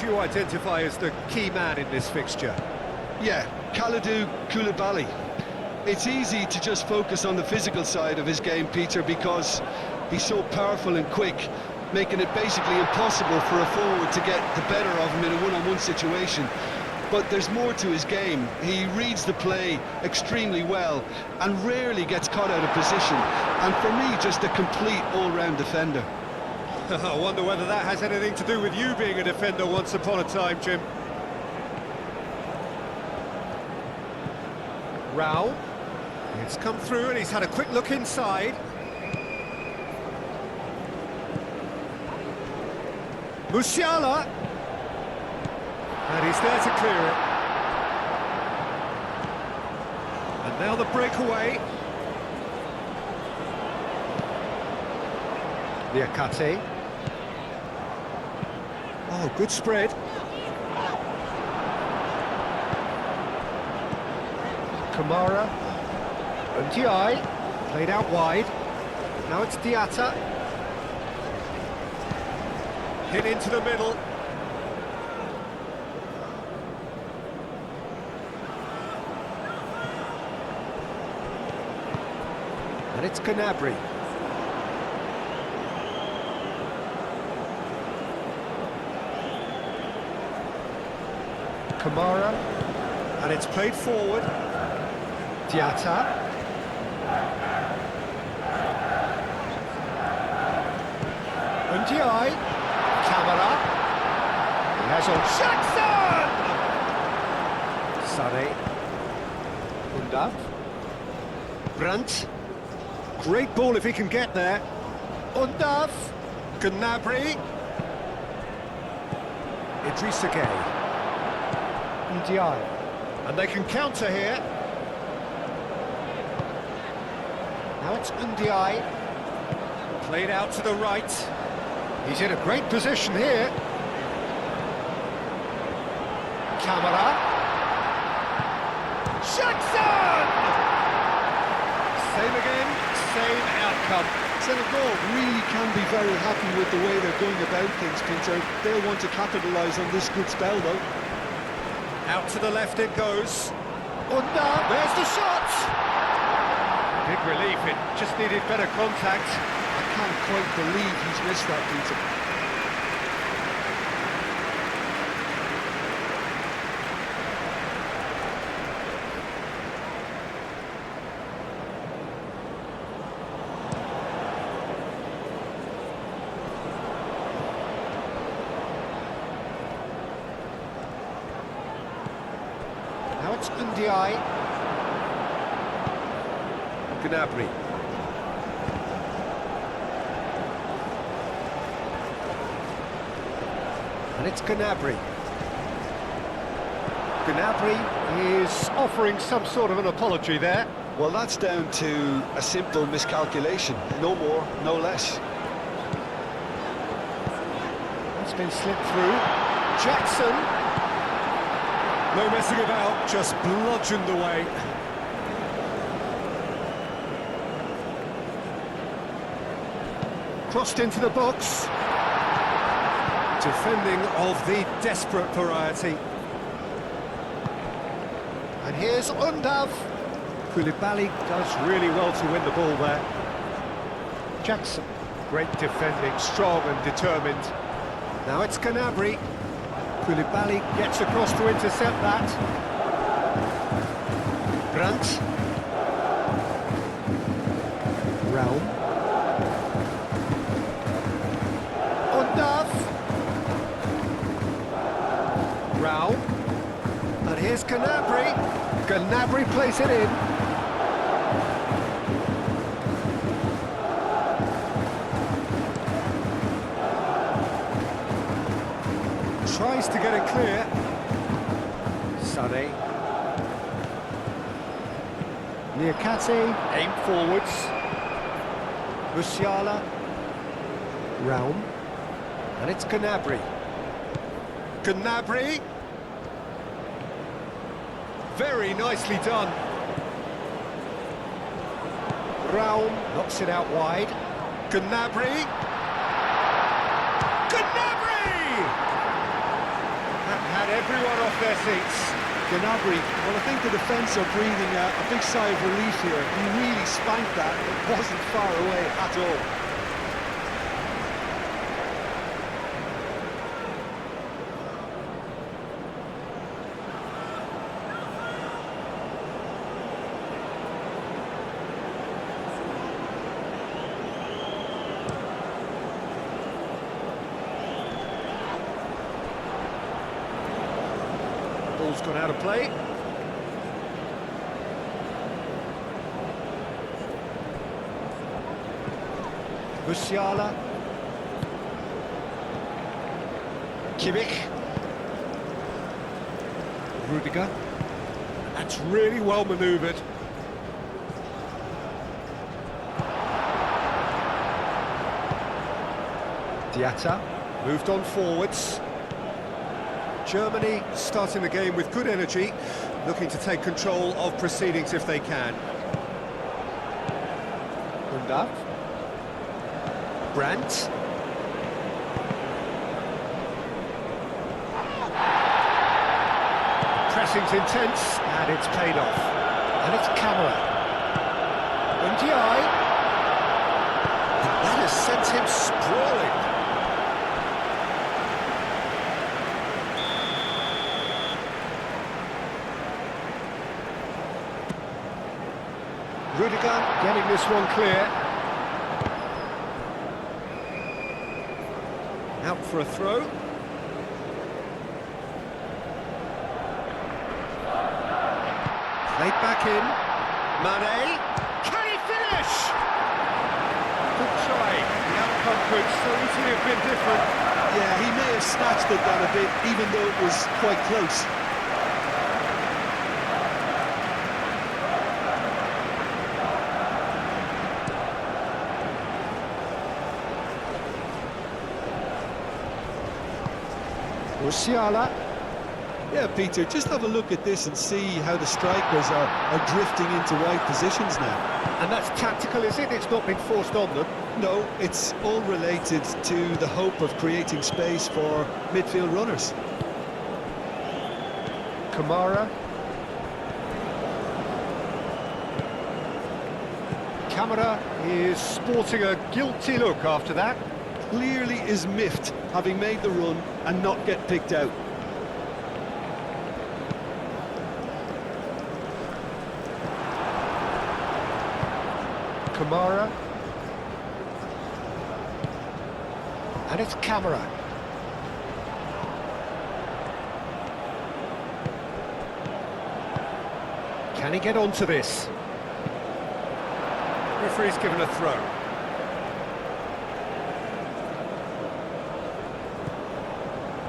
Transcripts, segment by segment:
you identify as the key man in this fixture? Yeah, Kalidou Koulibaly. It's easy to just focus on the physical side of his game, Peter, because he's so powerful and quick, making it basically impossible for a forward to get the better of him in a one-on-one situation. But there's more to his game. He reads the play extremely well and rarely gets caught out of position. And for me, just a complete all-round defender. I wonder whether that has anything to do with you being a defender once upon a time, Jim. Raul. It's come through and he's had a quick look inside. Musiala. And he's there to clear it. And now the breakaway. Niakate. Oh, good spread. Kamara. Ndiaye. Played out wide. Now it's Diatta. Hit into the middle. And it's Gnabry. Kamara. And it's played forward. Diatta. Ndiaye. Camara. He has on Jackson! Sané. Undav. Brandt. Great ball if he can get there. Undav. Gnabry. Idrissa Gueye. Ndiaye. And they can counter here. Now it's Ndiaye. Played out to the right. He's in a great position here. Camara. Jackson! Same again, same outcome. Senegal really can be very happy with the way they're going about things, Peter. They'll want to capitalise on this good spell, though. Out to the left it goes. Under, there's the shot! Big relief, it just needed better contact. I can't quite believe he's missed that, Peter. Now it's Ndiaye. Gnabry. And it's Gnabry. Gnabry is offering some sort of an apology there. Well, that's down to a simple miscalculation. No more, no less. It's been slipped through. Jackson. No messing about, just bludgeoned away. Crossed into the box. Defending of the desperate variety. And here's Undav. Koulibaly does really well to win the ball there. Jackson. Great defending, strong and determined. Now it's Gnabry. Koulibaly gets across to intercept that. Brandt. Raul. Undav. Raul. And here's Gnabry. Gnabry plays it in. Tries to get it clear. Sané. Niakate, aim forwards. Musiala. Raul. And it's Gnabry. Gnabry. Very nicely done. Raul knocks it out wide. Gnabry. Gnabry! had everyone off their seats. Gnabry, well, I think the defence are breathing a big sigh of relief here. He really spanked that. It wasn't far away at all. Ball's gone out of play. Musiala. Kimmich. Rudiger. That's really well manoeuvred. Diatta moved on forwards. Germany starting the game with good energy, looking to take control of proceedings if they can. Undav. Brandt. Pressing's intense, and it's paid off. And it's Camera. Ndiaye. And that has sent him sprawling. Rudiger getting this one clear. Out for a throw. Played back in. Mane. Can he finish? Good try. The outcome could so easily have been different. Yeah, he may have snatched at that a bit, even though it was quite close. Musiala. Yeah, Peter, just have a look at this and see how the strikers are drifting into wide positions now. And that's tactical, is it? It's not been forced on them. No, it's all related to the hope of creating space for midfield runners. Kamara. Camera is sporting a guilty look after that. Clearly is miffed, having made the run and not get picked out. Kamara. And it's Camera. Can he get onto this? Referee's given a throw.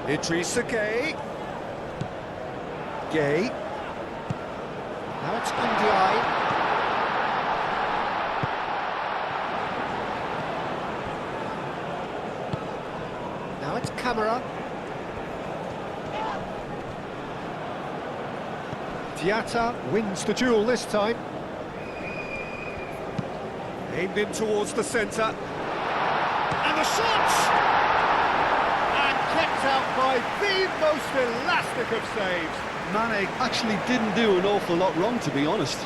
Idrissa Gueye. Gueye. Now it's Ndiaye. Now it's Camera. Diatta wins the duel this time. Aimed in towards the centre. And the shot! And kept out by the most elastic of saves. Mane actually didn't do an awful lot wrong, to be honest.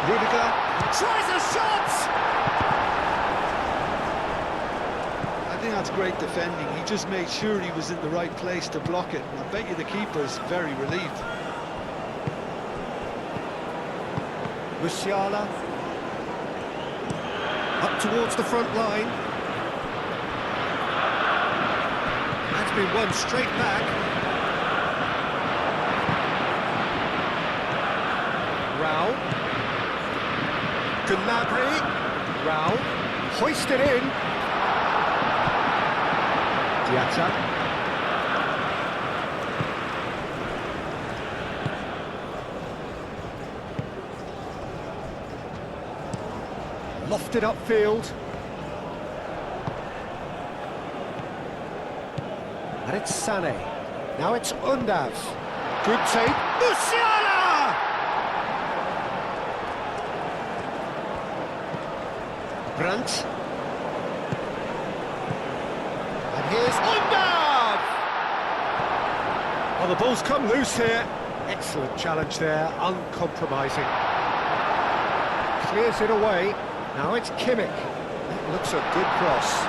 Rudiger tries a shot! I think that's great defending. He just made sure he was in the right place to block it. And I bet you the keeper's very relieved. Musiala. Up towards the front line. That's been won straight back. Rao. Gnabry. Rao. Hoisted in. Diatta. Lofted upfield. And it's Sané. Now it's Undav. Good take. Musiala! Brandt. And here's Undav! Well, the ball's come loose here. Excellent challenge there, uncompromising. Clears it away. Now it's Kimmich. That looks a good cross.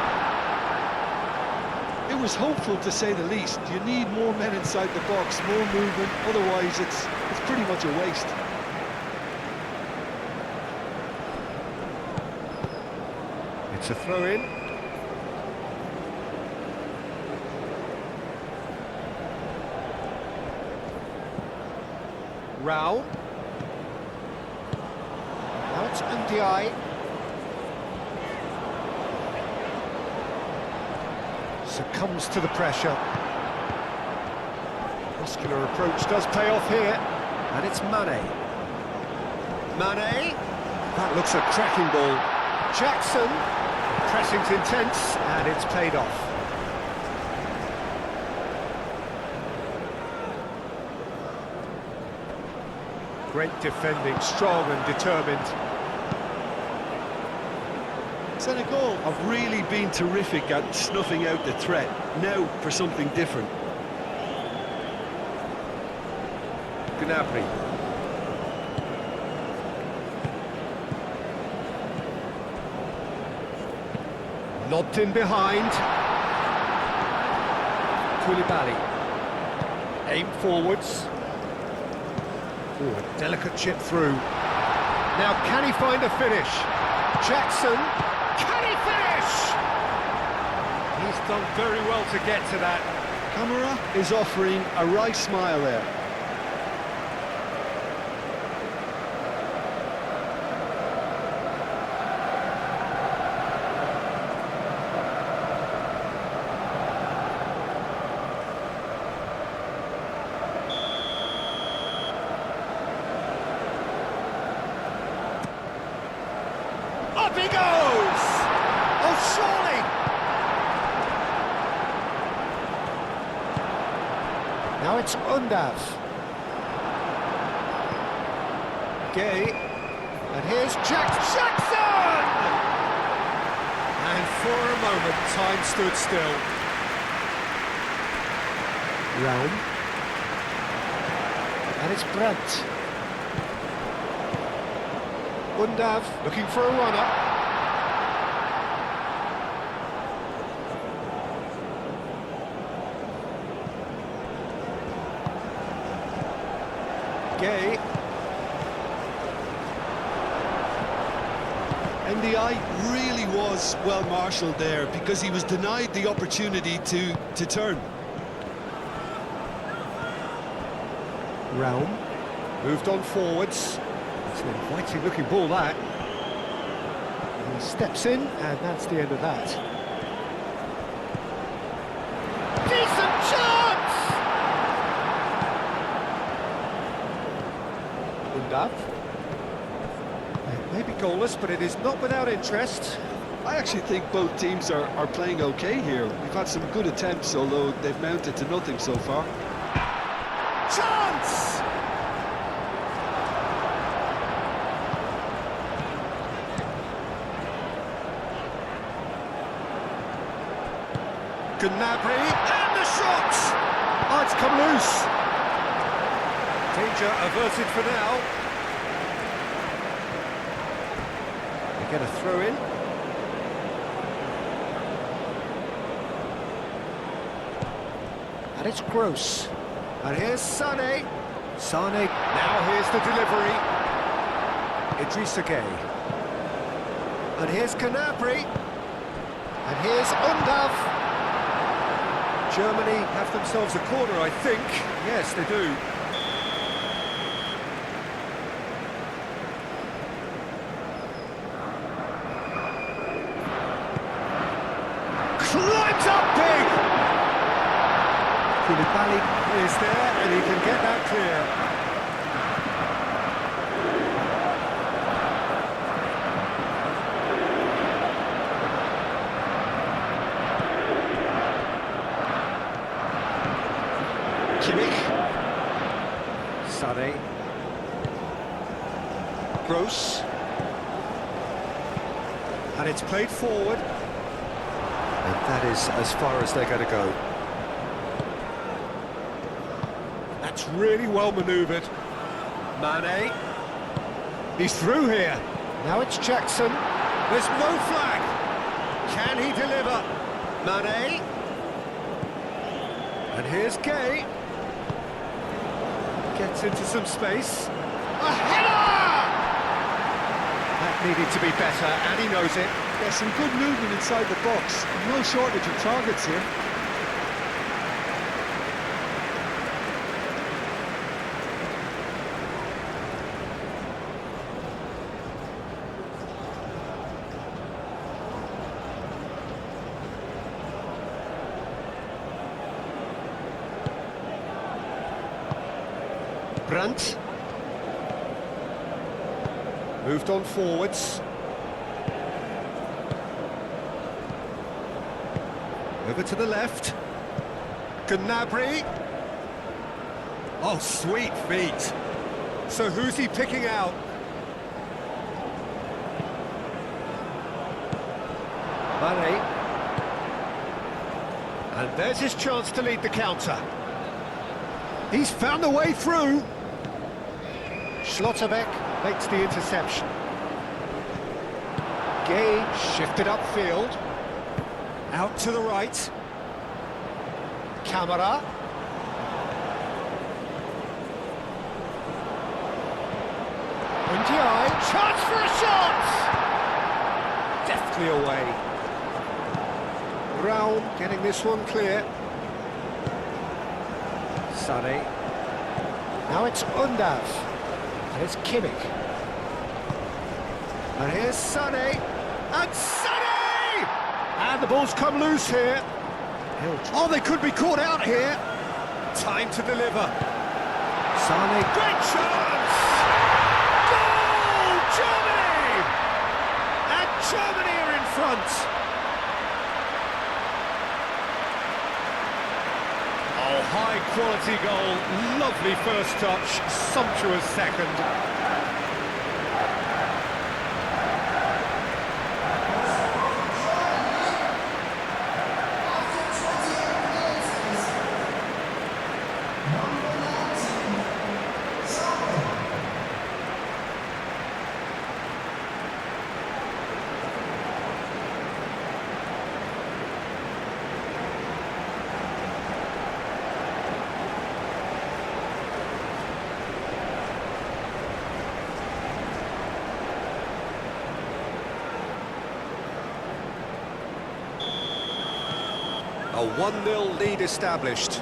It was hopeful, to say the least. You need more men inside the box, more movement, otherwise it's pretty much a waste. It's a throw-in. Rao. Now it's Ndiaye. Succumbs to the pressure. Muscular approach does pay off here. And it's Mane. Mane. That looks a cracking ball. Jackson. Pressing's intense, and it's paid off. Great defending, strong and determined. Senegal have really been terrific at snuffing out the threat. Now for something different. Gnabry. Lobbed in behind. Koulibaly. Aim forwards. Ooh, a delicate chip through. Now can he find a finish? Jackson. Can he finish? He's done very well to get to that. Camera is offering a right smile there. Up he goes! Oh, surely! Now it's Undav. Gay. And here's Jackson! And for a moment, time stood still. Realm. And it's Brandt. Undav looking for a runner. Gay. Ndiaye really was well marshalled there because he was denied the opportunity to turn. Realm. Moved on forwards. It's an inviting looking ball, that. He steps in, and that's the end of that. Decent chance! Undav. It may be goalless, but it is not without interest. I actually think both teams are playing okay here. We've had some good attempts, although they've mounted to nothing so far. Chance! Gnabry, and the shot! Oh, it's come loose. Danger averted for now. They get a throw in. And it's Gross. And here's Sané. Sané, now here's the delivery. Idrissa Gueye. And here's Gnabry. And here's Undav. Germany have themselves a corner, I think. Yes, they do. Climbs up big! Koulibaly is there, and he can get that clear. Sané. Gross. And it's played forward. And that is as far as they're going to go. That's really well manoeuvred. Mane. He's through here. Now it's Jackson. There's no flag. Can he deliver? Mane. And here's Gay. Gets into some space. A header! That needed to be better, and he knows it. There's some good movement inside the box. No shortage of targets here. Brandt. Moved on forwards. Over to the left. Gnabry. Oh, sweet feet. So who's he picking out? Mane. And there's his chance to lead the counter. He's found a way through. Schlotterbeck makes the interception. Gay shifted upfield. Out to the right. Camara. Ndiaye, chance for a shot! Deftly away. Brown getting this one clear. Sané. Now it's Undav. And it's Kimmich. And here's Sané. And Sané! And the ball's come loose here. Oh, they could be caught out here. Time to deliver. Sané, great chance! Goal! Germany! And Germany are in front. Oh, high quality goal. Lovely first touch, sumptuous second. A 1-0 lead established.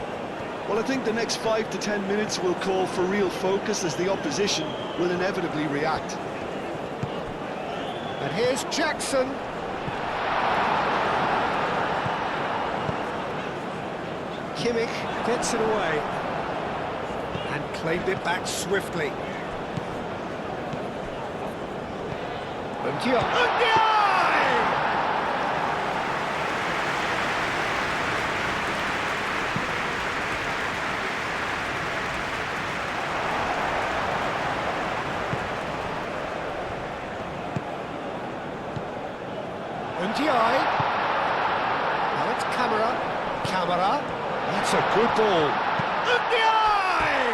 Well, I think the next 5 to 10 minutes will call for real focus as the opposition will inevitably react. And here's Jackson. Kimmich gets it away and claimed it back swiftly. Ndiaye! Ndiaye. Now it's Camara. That's a good ball. Ndiaye!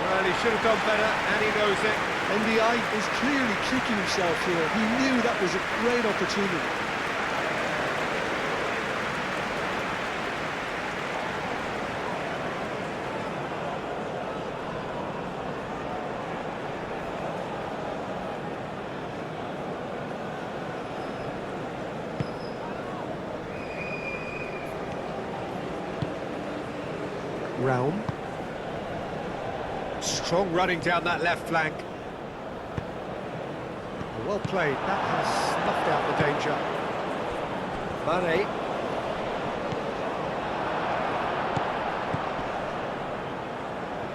Well, he should have done better, and he knows it. Ndiaye is clearly kicking himself here. He knew that was a great opportunity. Realm. Strong running down that left flank. Well played, that has snuffed out the danger. Mane.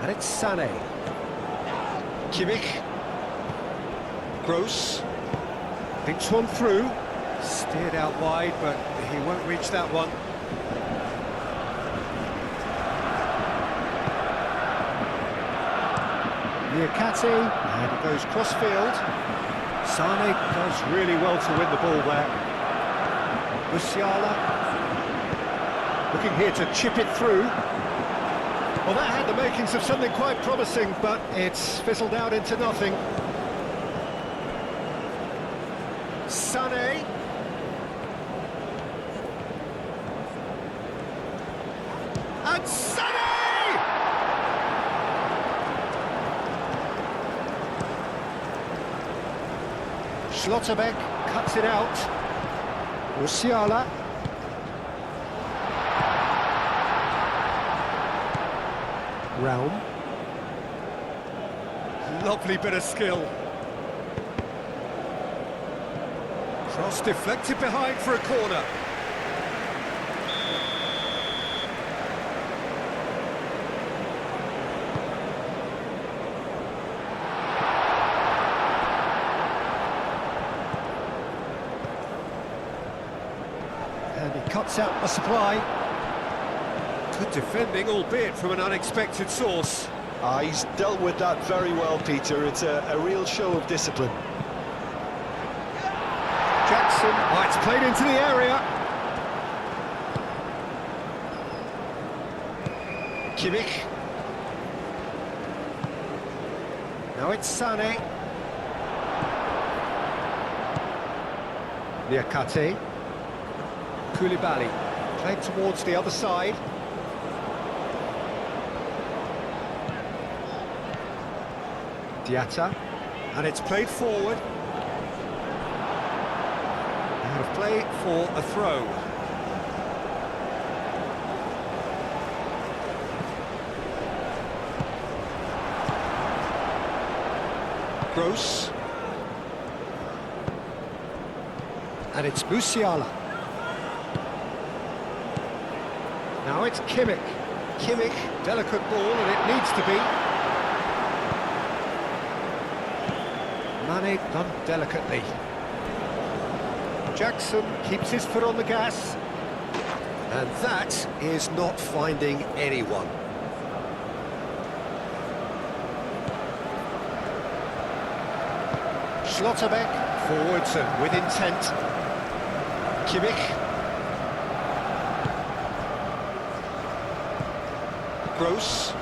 And it's Sané. Kimmich. Gross. Thinks one through. Steered out wide, but he won't reach that one. Niakate, and it goes cross-field. Sane does really well to win the ball there. Musiala, looking here to chip it through. Well, that had the makings of something quite promising, but it's fizzled out into nothing. Sane. And Sane! Schlotterbeck cuts it out. Musiala. Raum. Lovely bit of skill. Cross deflected behind for a corner. And he cuts out a supply. Good defending, albeit from an unexpected source. He's dealt with that very well, Peter. It's a real show of discipline. Jackson, oh, it's played into the area. Kimmich. Now it's Sane. Niakate. Koulibaly, played towards the other side. Diatta, and it's played forward. Out of play for a throw. Gross. And it's Musiala. Now it's Kimmich. Kimmich, delicate ball, and it needs to be. Mane done delicately. Jackson keeps his foot on the gas. And that is not finding anyone. Schlotterbeck, forwards and with intent. Kimmich. Gross.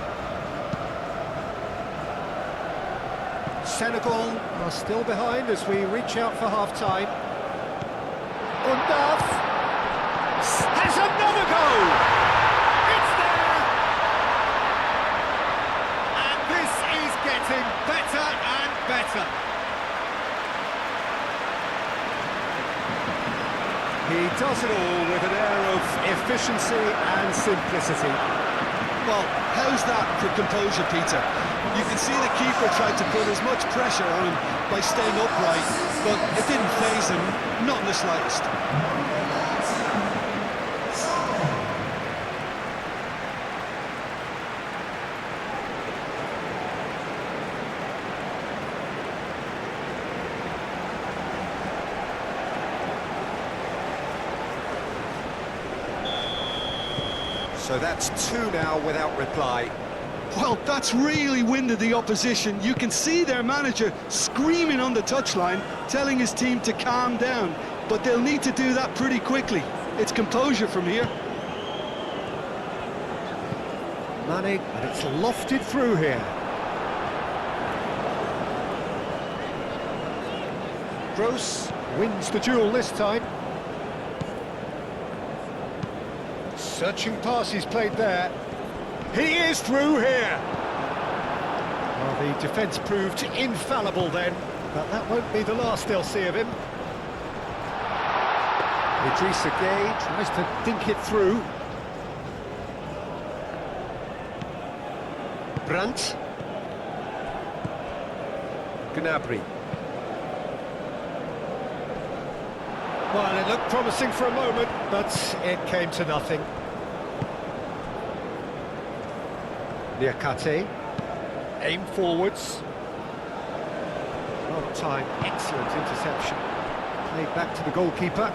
Senegal are still behind as we reach out for half-time. Undaf has another goal! It's there! And this is getting better and better. He does it all with an air of efficiency and simplicity. Well, how's that for composure, Peter? You can see the keeper tried to put as much pressure on him by staying upright, but it didn't faze him, not in the slightest. So that's two now without reply. Well, that's really winded the opposition. You can see their manager screaming on the touchline, telling his team to calm down. But they'll need to do that pretty quickly. It's composure from here. Mane, and it's lofted through here. Gross wins the duel this time. Searching pass he's played there. He is through here. Well, the defence proved infallible then, but that won't be the last they'll see of him. Idrissa Gueye tries to dink it through. Brandt. Gnabry. Well, it looked promising for a moment, but it came to nothing. Niakate, aim forwards. Well timed, excellent interception. Played back to the goalkeeper.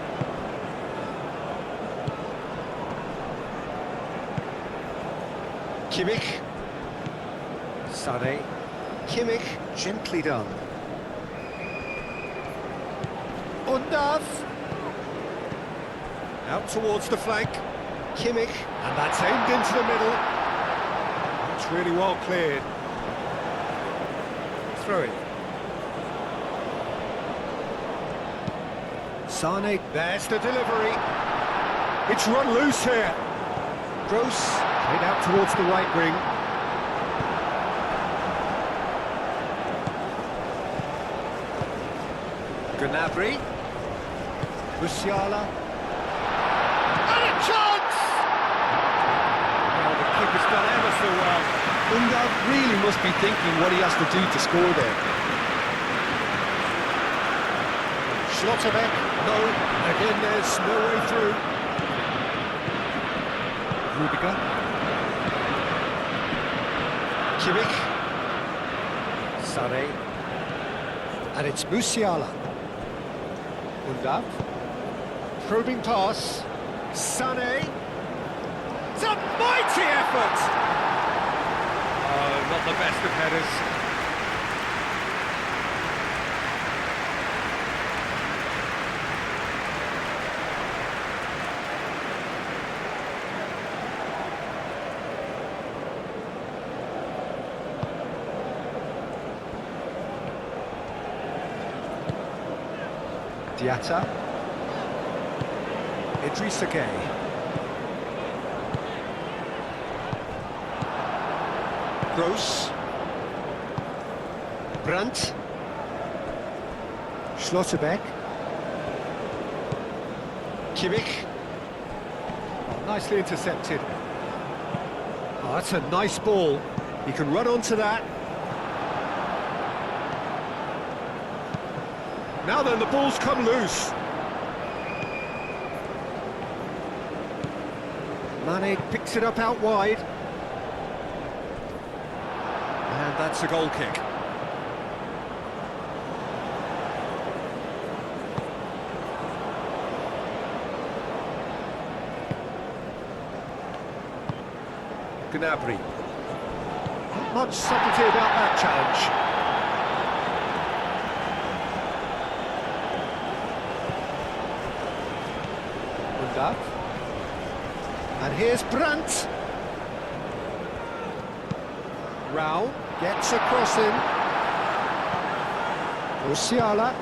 Kimmich. Sane. Kimmich, gently done. Undav. Out towards the flank. Kimmich, and that's aimed into the middle. That's really well cleared. Throw it. Sane, there's the delivery. It's run loose here. Gross, played out towards the right wing. Gnabry. Musiala. And a chance! Well, the keeper's done ever so well. Undav really must be thinking what he has to do to score there. Schlotterbeck, no, again there's no way through. Rudiger. Kimmich. Sane. And it's Musiala. Undav. Probing pass. Sane. It's a mighty effort! Oh, not the best of headers. Diatta. Idrissa Gueye. Gross. Brandt. Schlotterbeck. Kimmich. Oh, nicely intercepted. Oh, that's a nice ball. He can run onto that. Now then, the ball's come loose. Mane picks it up out wide. And that's a goal kick. Gnabry. Not much subtlety about that challenge. And here's Brandt. Rao gets a cross in. Musiala.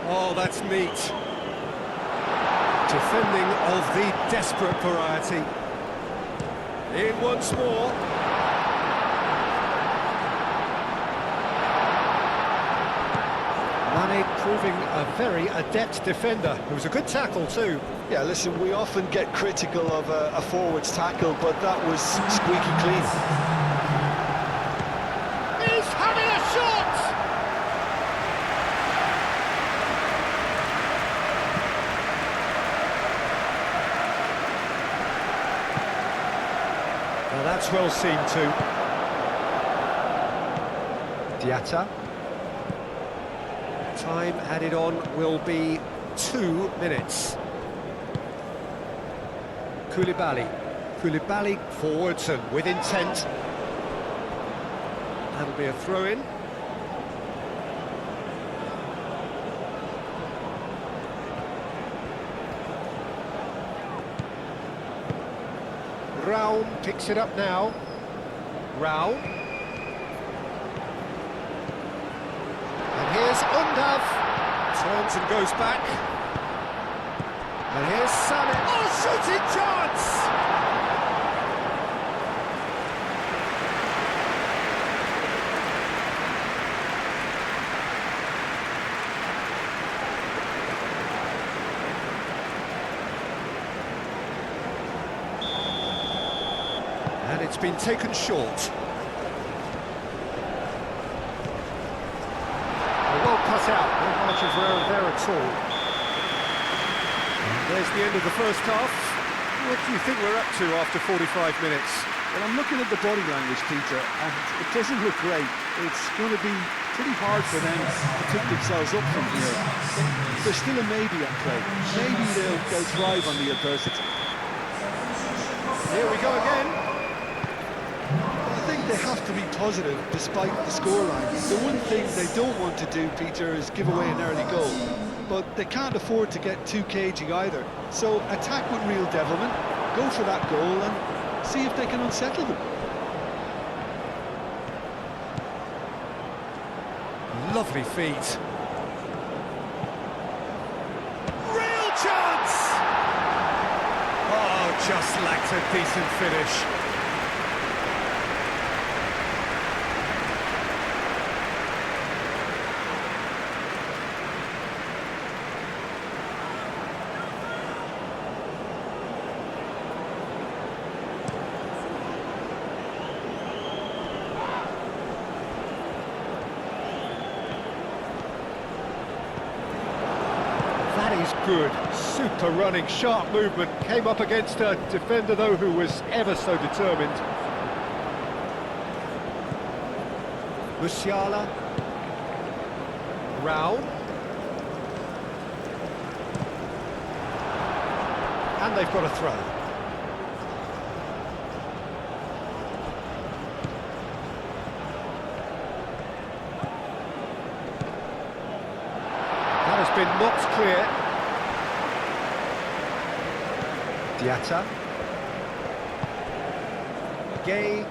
Oh, that's neat. Defending of the desperate variety. In once more. Mane proving a very adept defender. It was a good tackle too. Yeah, listen, we often get critical of a forward's tackle, but that was squeaky clean. He's having a shot! Well, that's well seen too. Diatta. Time added on will be 2 minutes. Koulibaly forwards and with intent. That'll be a throw-in. Rao picks it up now. Rao. And here's Undav. Turns and goes back. And here's Sané. Oh, shooting chance! And it's been taken short. Well cut out, no margin for error there at all. And there's the end of the first half. What do you think we're up to after 45 minutes? Well, I'm looking at the body language, Peter, and it doesn't look great. It's going to be pretty hard for them to pick themselves up from here. There's still a maybe at play. Maybe they'll thrive on the adversity. Here we go again. they have to be positive despite the scoreline. The one thing they don't want to do, Peter, is give away an early goal. But they can't afford to get too cagey either. So attack with real devilment, go for that goal and see if they can unsettle them. Lovely feet. Real chance! Oh, just lacked a decent finish. Good, super running, sharp movement, came up against a defender though who was ever so determined. Musiala, Rao, and they've got a throw. That has been knocked clear. Diatta, Gay,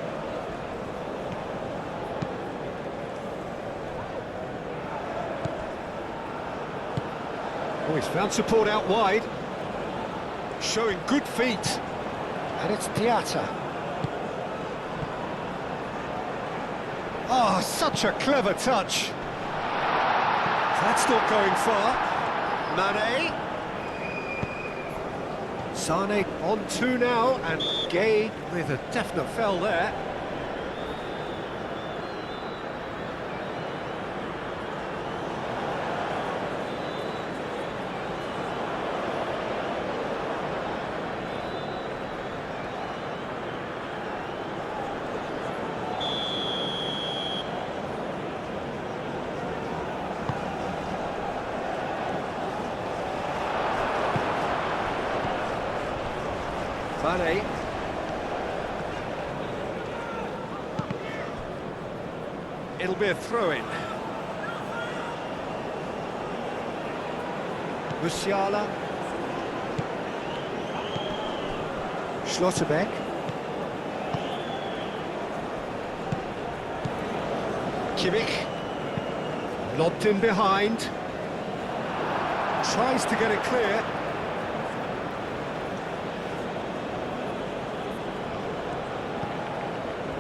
oh, he's found support out wide, showing good feet, and it's Diatta. Oh, such a clever touch. That's not going far. Mane. Sane on two now, and Gay with a definite foul there. Mane. It'll be a throw-in. Musiala. Schlotterbeck. Kimmich. Lobbed in behind. Tries to get it clear.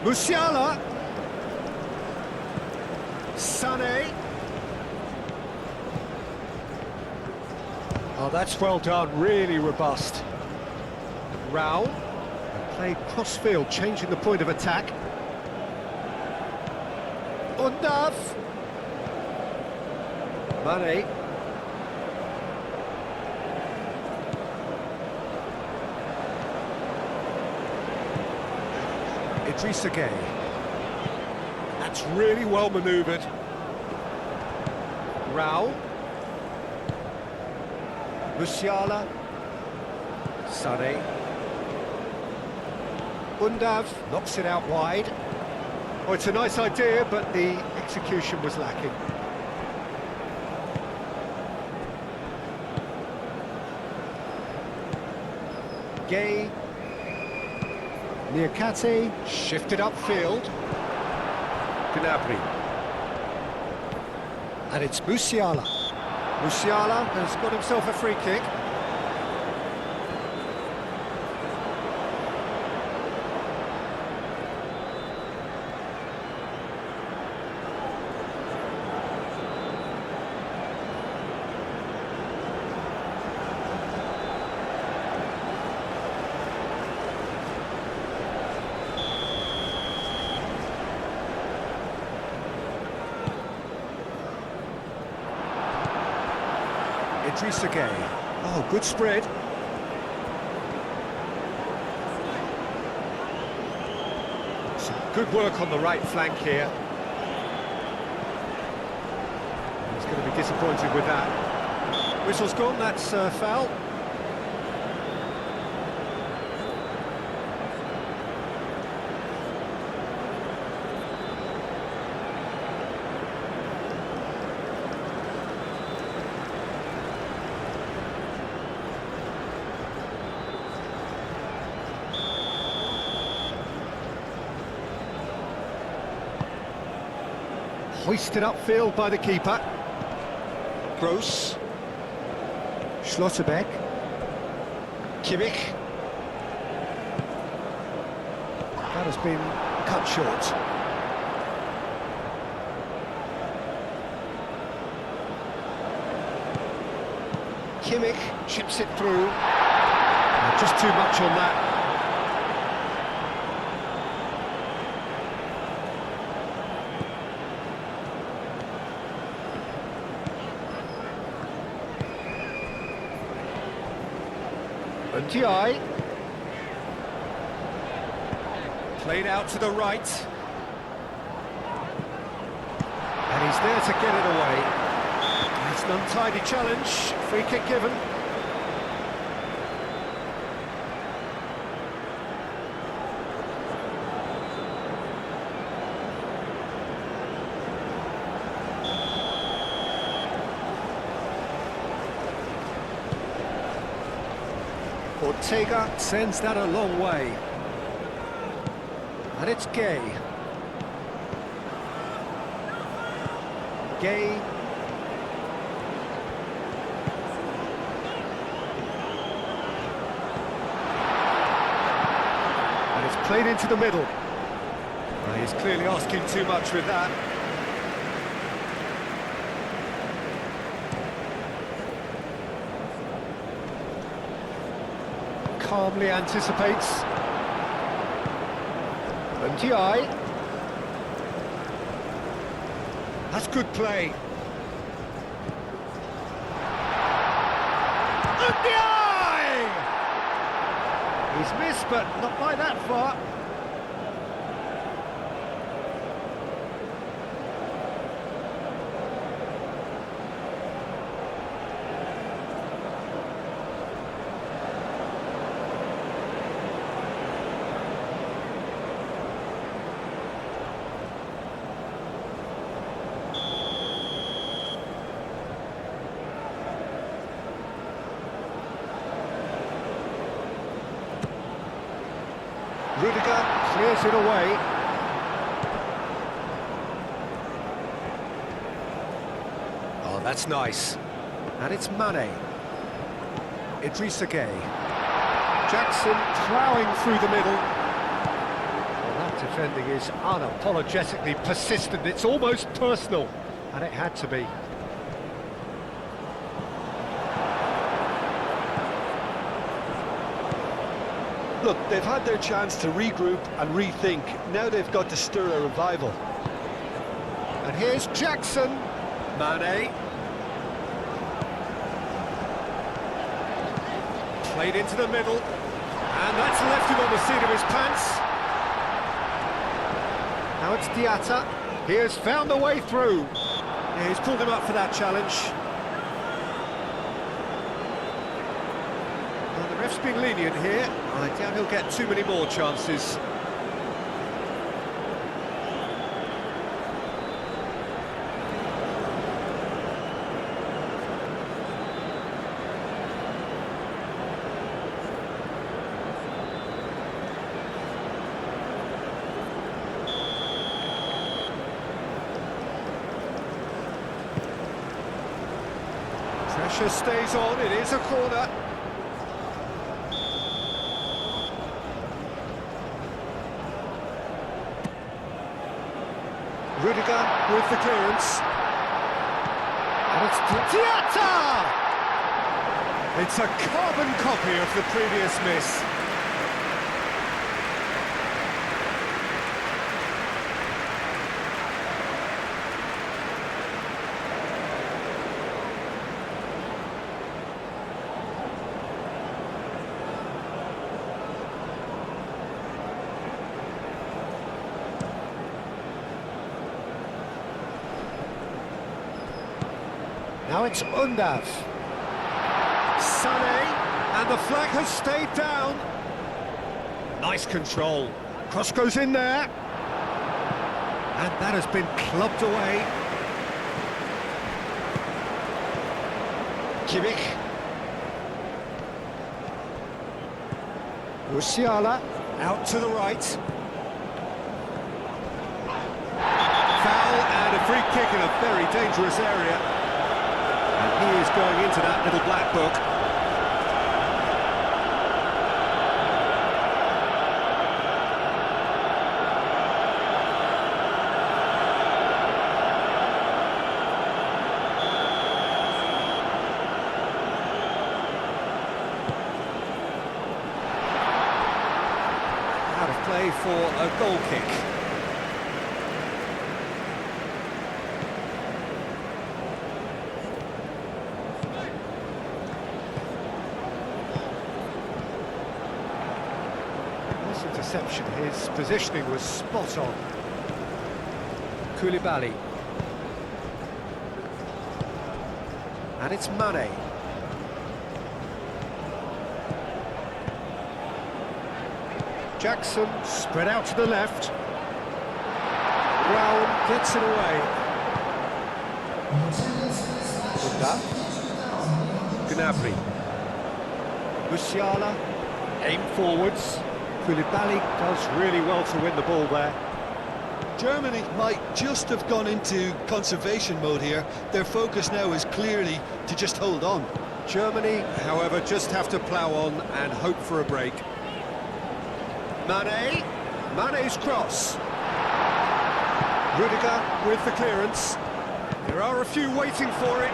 Musiala, Sané. Oh, that's well done, really robust. Rao, played cross-field, changing the point of attack. Undav. Mane. Idrissa Gueye. That's really well manoeuvred. Rao. Musiala. Sané. Undav knocks it out wide. Oh, it's a nice idea, but the execution was lacking. Gay. Niakate shifted upfield. Gnabry. And it's Musiala. Musiala has got himself a free kick. Idrissa Gueye. Oh, good spread. Some good work on the right flank here. He's going to be disappointed with that. Whistle's gone, that's foul. Hoisted upfield by the keeper. Gross. Schlotterbeck. Kimmich. That has been cut short. Kimmich chips it through. Just too much on that. Untiai. Played out to the right. And he's there to get it away. It's an untidy challenge. Free kick given. Ortega sends that a long way. And it's Gay. Gay. And it's played into the middle. Well, he's clearly asking too much with that. Calmly anticipates. Untiai. That's good play. Untiai! He's missed, but not by that far. Rudiger clears it away. Oh, that's nice. And it's Mane. Idrissa Gueye. Jackson ploughing through the middle. Well, that defending is unapologetically persistent. It's almost personal. And it had to be. Look, they've had their chance to regroup and rethink. Now they've got to stir a revival. And here's Jackson. Mane. Played into the middle. And that's left him on the seat of his pants. Now it's Diatta. He has found a way through. Yeah, he's pulled him up for that challenge. Well, the ref's been lenient here. I doubt he'll get too many more chances. Pressure stays on, it is a corner. Rudiger with the clearance. And it's Diatta! It's a carbon copy of the previous miss. Now it's Undav. Sané, and the flag has stayed down. Nice control. Cross goes in there. And that has been clubbed away. Kimmich. Musiala out to the right. Foul, and a free kick in a very dangerous area. And he is going into that little black book. Out of play for a goal kick. This interception, his positioning was spot on. Koulibaly. And it's Mane. Jackson spread out to the left. Brown gets it away. Bunda. Gnabry. Musiala. Aim forwards. Koulibaly does really well to win the ball there. Germany might just have gone into conservation mode here. Their focus now is clearly to just hold on. Germany, however, just have to plough on and hope for a break. Mane, Mane's cross. Rudiger with the clearance. There are a few waiting for it.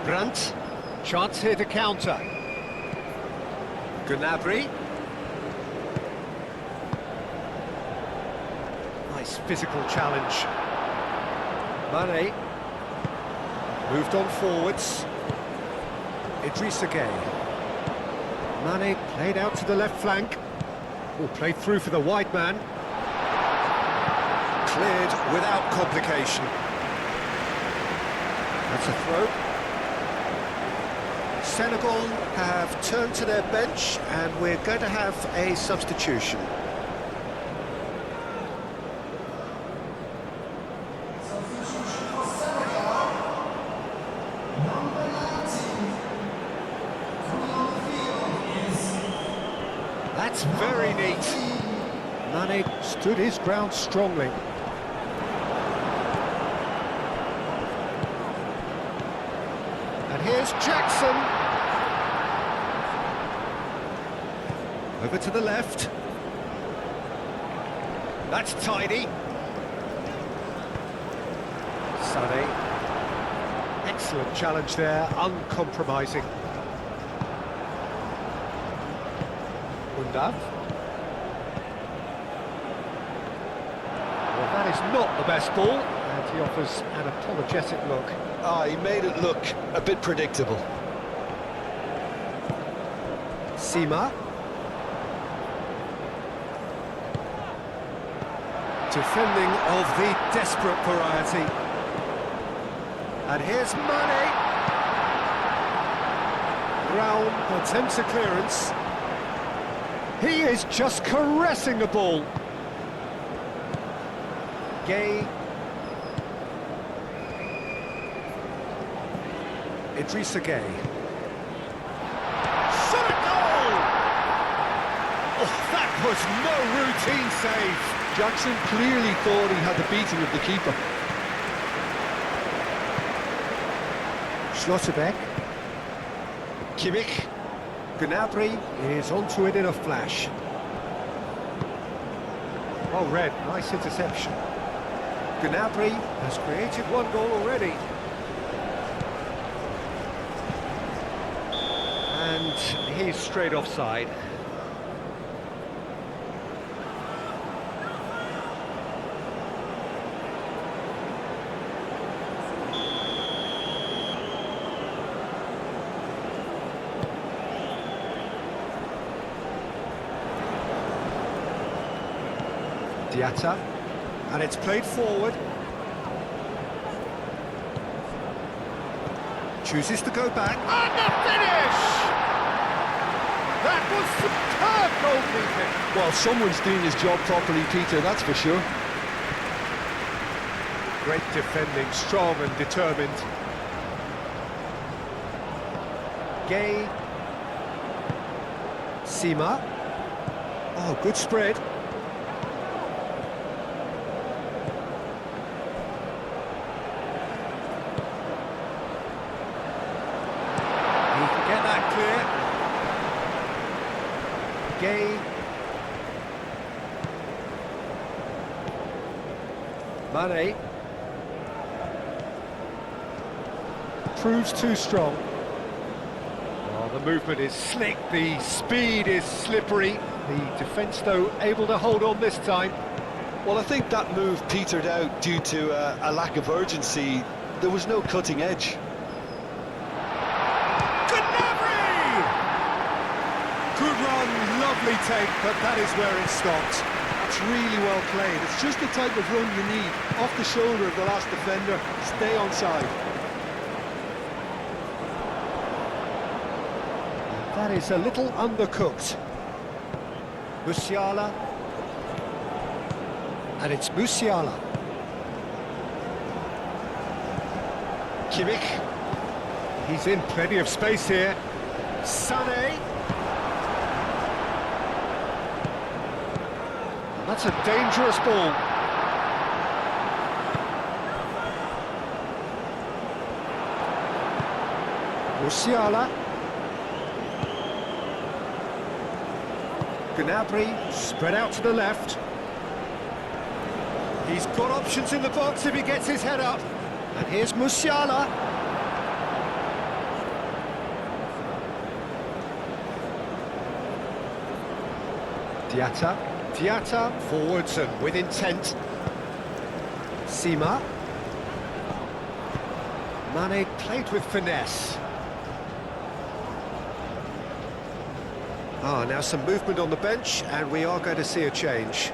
Brandt, chance here to counter. Gnabry. Nice physical challenge. Mane. Moved on forwards. Idrissa Gueye. Mane played out to the left flank. Oh, played through for the wide man. Cleared without complication. That's a throw. Senegal have turned to their bench and we're going to have a substitution. That's very neat. Mane stood his ground strongly. And here's Jackson. Over to the left. That's tidy. Sané. Excellent challenge there, uncompromising. Bunda. Well, that is not the best ball, and he offers an apologetic look. He made it look a bit predictable. Sima. Defending of the desperate variety. And here's Mane. Brown attempts a clearance. He is just caressing the ball. Gueye. Idrissa Gueye. Shot a goal! Oh, that was no routine save. Jackson clearly thought he had the beating of the keeper. Schlotterbeck. Kimmich. Gnabry is onto it in a flash. Well read, nice interception. Gnabry has created one goal already. And he's straight offside. Diatta, and it's played forward. Chooses to go back. And the finish! That was superb goalkeeping. Well, someone's doing his job properly, Peter, that's for sure. Great defending, strong and determined. Gueye. Sima. Oh, good spread. Gay. Mane. Proves too strong. Oh, the movement is slick, the speed is slippery. The defence, though, able to hold on this time. Well, I think that move petered out due to a lack of urgency. There was no cutting edge. Good run, lovely take, but that is where it stopped. It's really well played. It's just the type of run you need. Off the shoulder of the last defender, stay onside. That is a little undercooked. Musiala. And it's Musiala. Kimmich. He's in plenty of space here. Sané. That's a dangerous ball. Musiala. Gnabry spread out to the left. He's got options in the box if he gets his head up. And here's Musiala. Diatta forwards and with intent. Sima. Mane played with finesse. Now some movement on the bench, and we are going to see a change.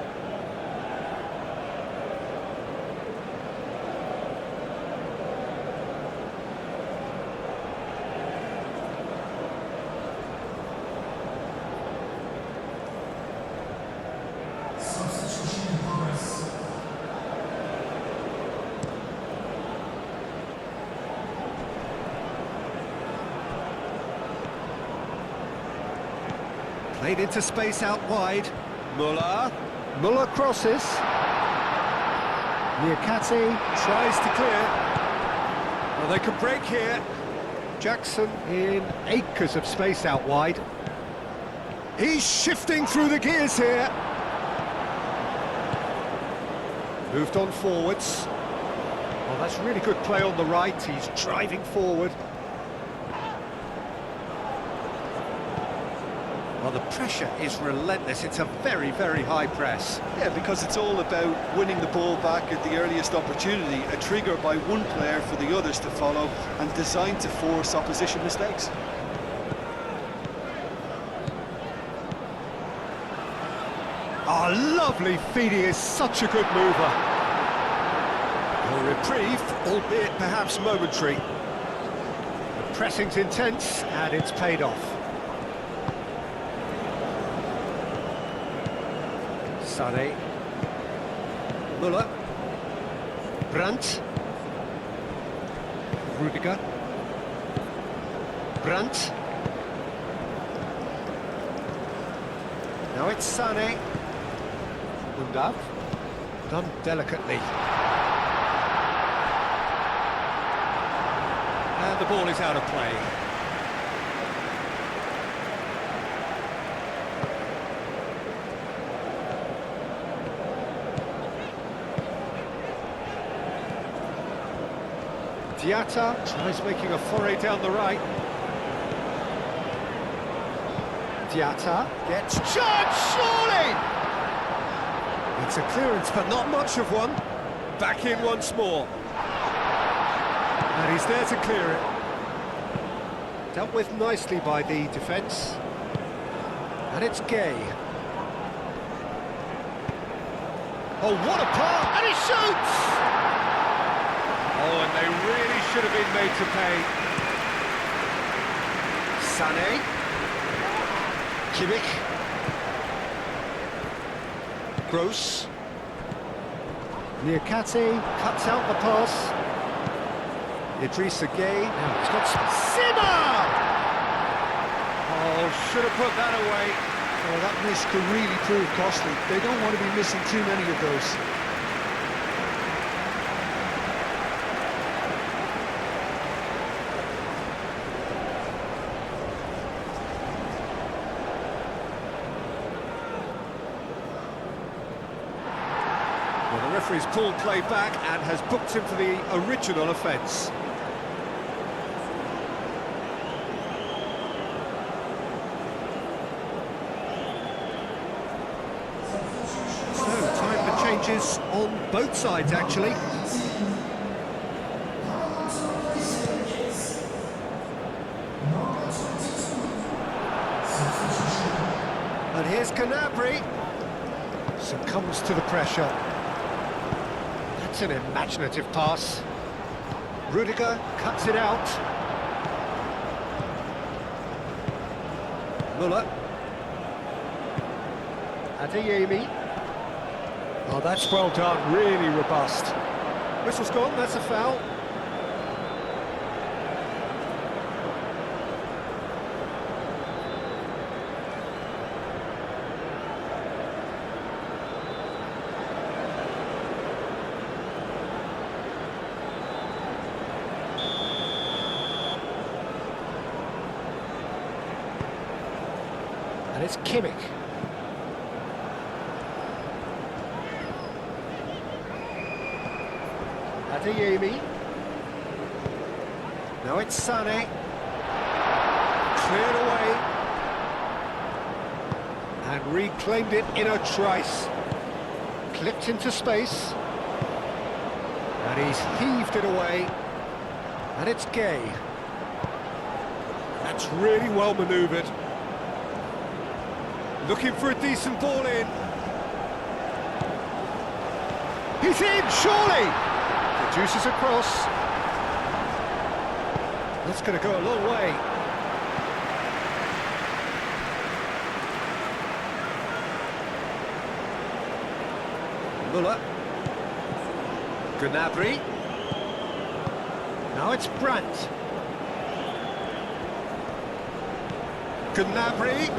Played into space out wide. Muller crosses. Niakate tries to clear. Well, they could break here. Jackson in acres of space out wide. He's shifting through the gears here. Moved on forwards. Well, that's really good play on the right. He's driving forward. Well, the pressure is relentless. It's a very, very high press. Yeah, because it's all about winning the ball back at the earliest opportunity, a trigger by one player for the others to follow, and designed to force opposition mistakes. Oh, lovely feed. He is such a good mover. A reprieve, albeit perhaps momentary. The pressing's intense, and it's paid off. Sané. Muller. Brandt. Rudiger. Brandt. Now it's Sané. Undav. Done delicately. And the ball is out of play. Diatta tries making a foray down the right. Diatta gets charged, surely! It's a clearance, but not much of one. Back in once more. And he's there to clear it. Dealt with nicely by the defence. And it's Gay. Oh, what a pass! And he shoots! Oh, and they really should have been made to pay. Sané. Kimmich. Gross. Niakate cuts out the pass. Idrissa Gay. Now it's got Sima! Oh, should have put that away. Oh, that miss could really prove costly. They don't want to be missing too many of those. Well, the referee's pulled play back and has booked him for the original offence. So, time for changes on both sides, actually. And here's Canabry. Succumbs to the pressure. That's an imaginative pass. Rudiger cuts it out. Muller. Adeyemi. Oh, that's well done, really robust. Whistle's gone, that's a foul. And it's Kimmich. Adeyemi. Now it's Sané. Cleared away. And reclaimed it in a trice. Clipped into space. And he's heaved it away. And it's Gay. That's really well manoeuvred. Looking for a decent ball in. He's in, surely! Produces a cross. That's going to go a long way. Muller. Gnabry. Now it's Brandt. Gnabry.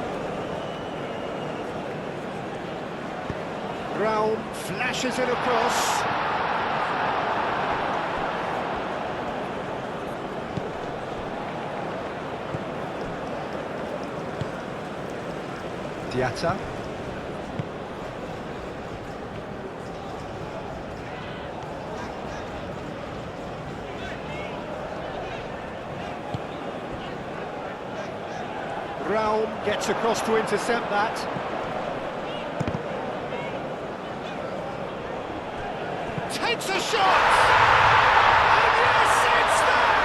Brown flashes it across. Diatta. Brown gets across to intercept that. Takes a shot! And yes, it's there!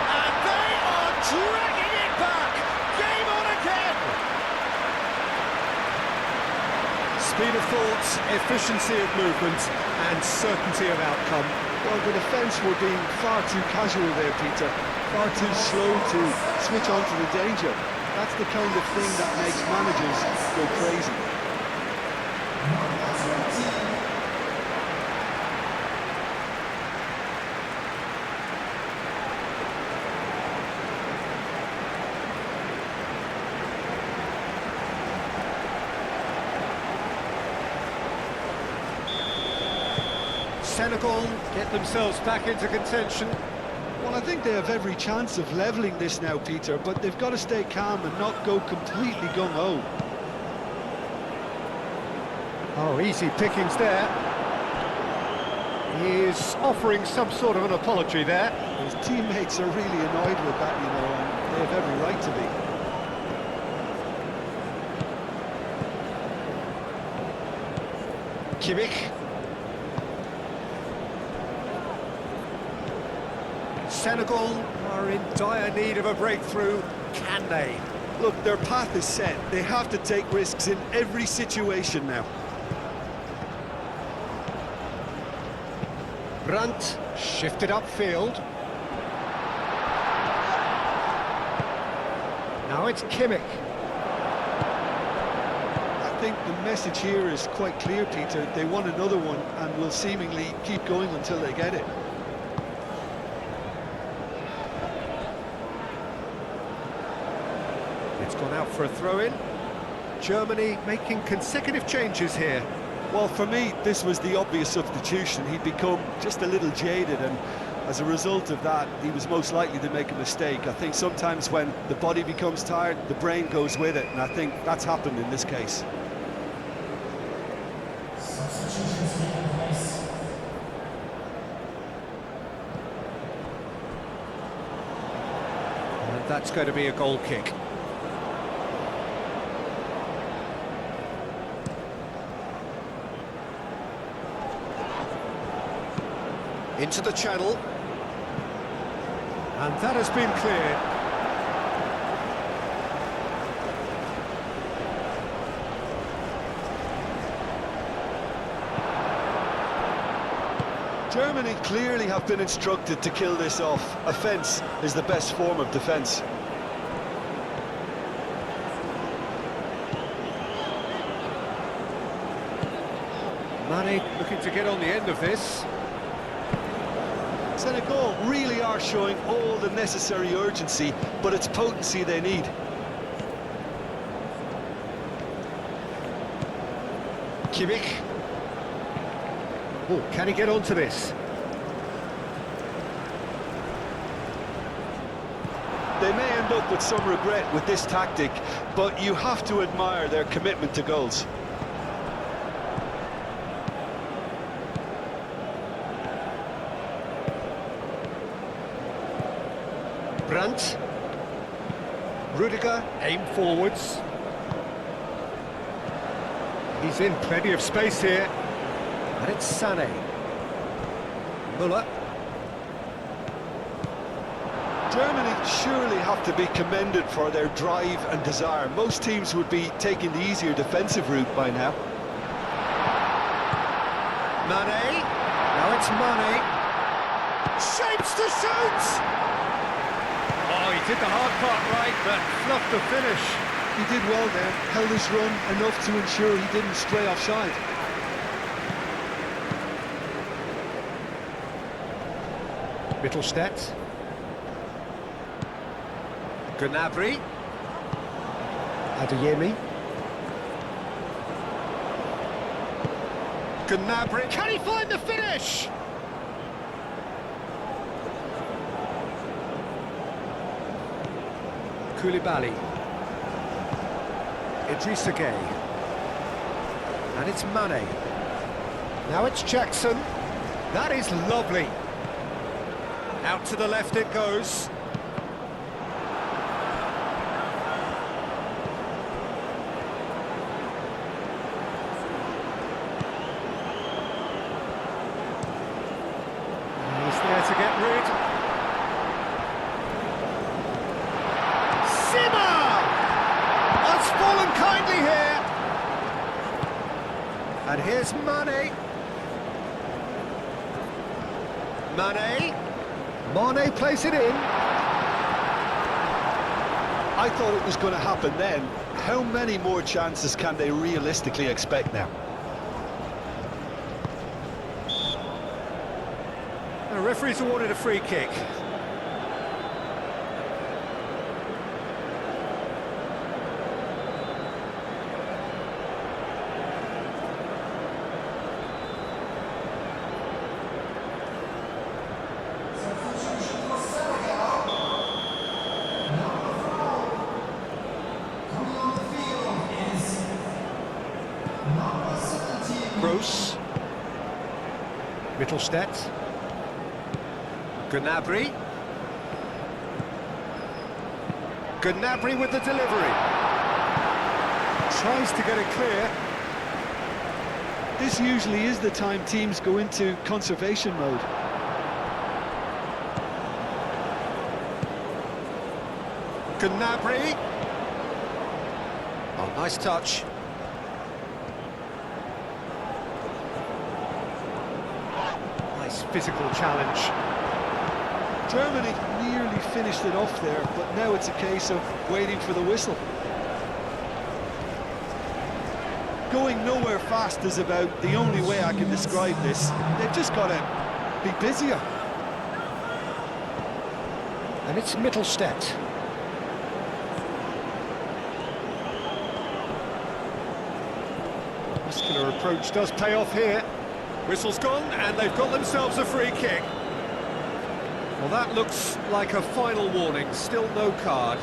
And they are dragging it back! Game on again! Speed of thought, efficiency of movement, and certainty of outcome. Well, the defence were being far too casual there, Peter. Far too slow to switch on to the danger. That's the kind of thing that makes managers go crazy. Senegal get themselves back into contention. Well, I think they have every chance of levelling this now, Peter, but they've got to stay calm and not go completely gung-ho. Oh, easy pickings there. He is offering some sort of an apology there. His teammates are really annoyed with that, you know, and they have every right to be. Kimmich. Senegal are in dire need of a breakthrough. Can they? Look, their path is set. They have to take risks in every situation now. Brandt shifted upfield. Now it's Kimmich. I think the message here is quite clear, Peter. They want another one and will seemingly keep going until they get it. It's gone out for a throw-in. Germany making consecutive changes here. Well, for me, this was the obvious substitution. He'd become just a little jaded, and as a result of that, he was most likely to make a mistake. I think sometimes when the body becomes tired, the brain goes with it, and I think that's happened in this case. And that's going to be a goal kick. Into the channel. And that has been cleared. Germany clearly have been instructed to kill this off. Offence is the best form of defence. Mane looking to get on the end of this. Senegal really are showing all the necessary urgency, but it's potency they need. Kimmich. Oh, can he get onto this? They may end up with some regret with this tactic, but you have to admire their commitment to goals. Brandt. Rudiger, aim forwards. He's in plenty of space here. And it's Sané. Müller. Germany surely have to be commended for their drive and desire. Most teams would be taking the easier defensive route by now. Mane. Now it's Mane. Shapes to shoot! Oh, he did the hard part right, but fluffed the finish. He did well there, held his run enough to ensure he didn't stray offside. Mittelstadt. Gnabry. Adeyemi. Gnabry. Can he find the finish? Koulibaly. Idrissa Gueye. And it's Mane. Now it's Jackson. That is lovely. Out to the left it goes. He's there to get rid. Simmer! Has fallen kindly here. And here's Mane. Mane. Mane plays it in. I thought it was going to happen then. How many more chances can they realistically expect now? The referee's awarded a free kick. Gross. Mittelstadt. Gnabry. Gnabry with the delivery. Tries to get it clear. This usually is the time teams go into conservation mode. Gnabry. Oh, nice touch. Nice physical challenge. Germany nearly finished it off there, but now it's a case of waiting for the whistle. Going nowhere fast is about the only way I can describe this. They've just got to be busier. And it's Mittelstadt. Muscular approach does pay off here. Whistle's gone, and they've got themselves a free kick. Well, that looks like a final warning. Still no card.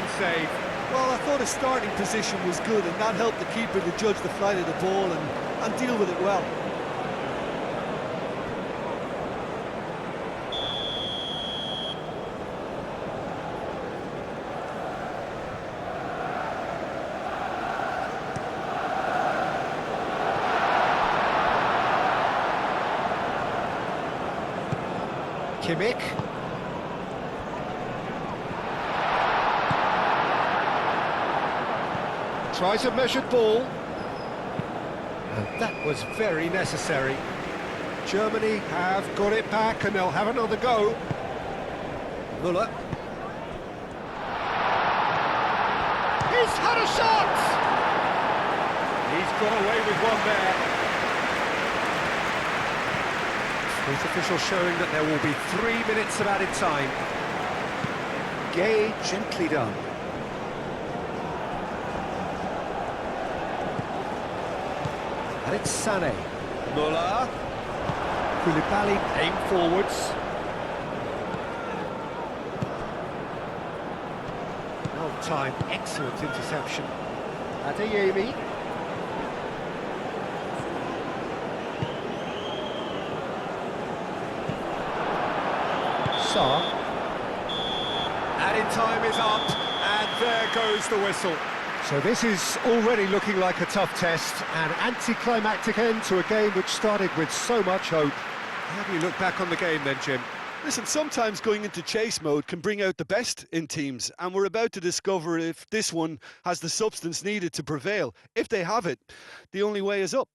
fine save. Well, I thought his starting position was good, and that helped the keeper to judge the flight of the ball and deal with it well. Kimmich. Tries a measured ball. And that was very necessary. Germany have got it back and they'll have another go. Müller. He's had a shot! He's got away with one there. Fourth official showing that there will be 3 minutes of added time. Gay, gently done. And it's Sané. Müller. Koulibaly aim forwards. Well timed, excellent interception. Adeyemi. Sarr. Added time is up, and there goes the whistle. So this is already looking like a tough test, an anticlimactic end to a game which started with so much hope. How do you look back on the game then, Jim? Listen, sometimes going into chase mode can bring out the best in teams, and we're about to discover if this one has the substance needed to prevail. If they have it, the only way is up.